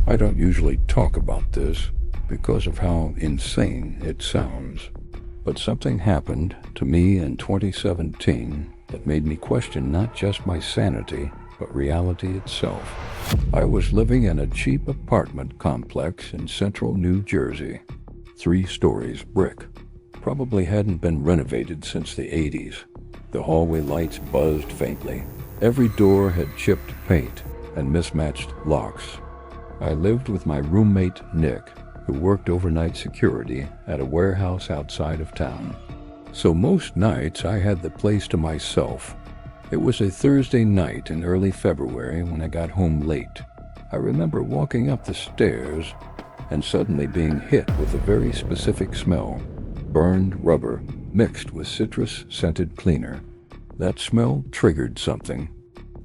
I don't usually talk about this because of how insane it sounds, but something happened to me in 2017 that made me question not just my sanity, but reality itself. I was living in a cheap apartment complex in central New Jersey, 3 stories brick. Probably hadn't been renovated since the 80s. The hallway lights buzzed faintly. Every door had chipped paint and mismatched locks. I lived with my roommate, Nick, who worked overnight security at a warehouse outside of town. So most nights I had the place to myself. It was a Thursday night in early February when I got home late. I remember walking up the stairs and suddenly being hit with a very specific smell. Burned rubber mixed with citrus-scented cleaner. That smell triggered something.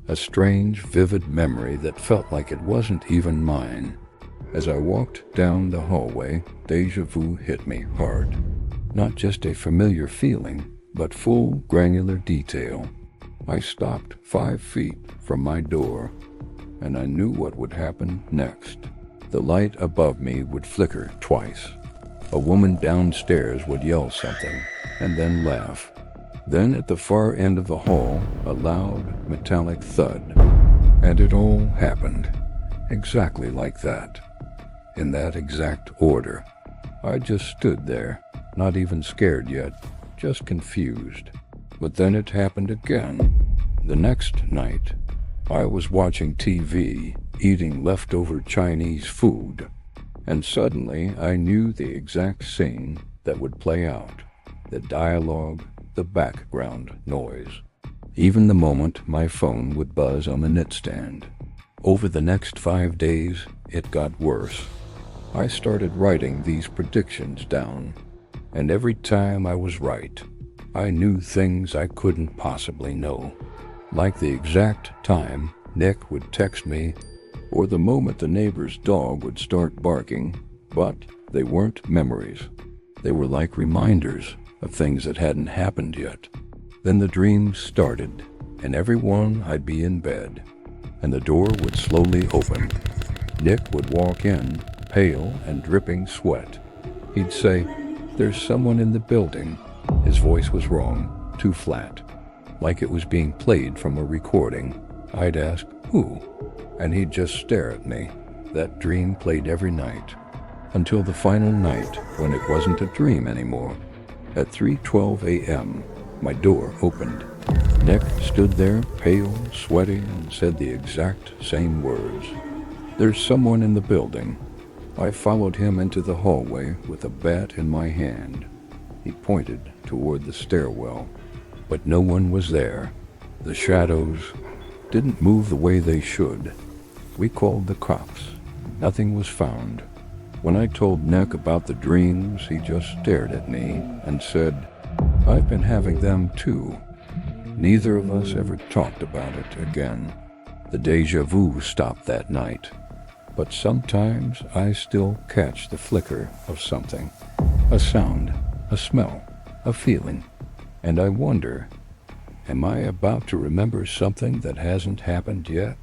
A strange, vivid memory that felt like it wasn't even mine. As I walked down the hallway, deja vu hit me hard. Not just a familiar feeling, but full, granular detail. I stopped 5 feet from my door, and I knew what would happen next. The light above me would flicker twice. A woman downstairs would yell something, and then laugh. Then at the far end of the hall, a loud, metallic thud. And it all happened exactly like that. In that exact order. I just stood there, not even scared yet, just confused. But then it happened again. The next night, I was watching TV, eating leftover Chinese food, and suddenly I knew the exact scene that would play out. The dialogue, the background noise. Even the moment my phone would buzz on the nightstand. Over the next 5 days, it got worse. I started writing these predictions down, and every time I was right, I knew things I couldn't possibly know. Like the exact time Nick would text me, or the moment the neighbor's dog would start barking, but they weren't memories. They were like reminders of things that hadn't happened yet. Then the dreams started, and everyone I'd be in bed, and the door would slowly open. Nick would walk in, pale and dripping sweat. He'd say, "There's someone in the building." His voice was wrong, too flat, like it was being played from a recording. I'd ask, "Who?" And he'd just stare at me. That dream played every night, until the final night when it wasn't a dream anymore. At 3:12 a.m., my door opened. Nick stood there, pale, sweating, and said the exact same words. "There's someone in the building." I followed him into the hallway with a bat in my hand. He pointed toward the stairwell, but no one was there. The shadows didn't move the way they should. We called the cops. Nothing was found. When I told Nick about the dreams, he just stared at me and said, "I've been having them too." Neither of us ever talked about it again. The deja vu stopped that night. But sometimes I still catch the flicker of something. A sound, a smell, a feeling. And I wonder, am I about to remember something that hasn't happened yet?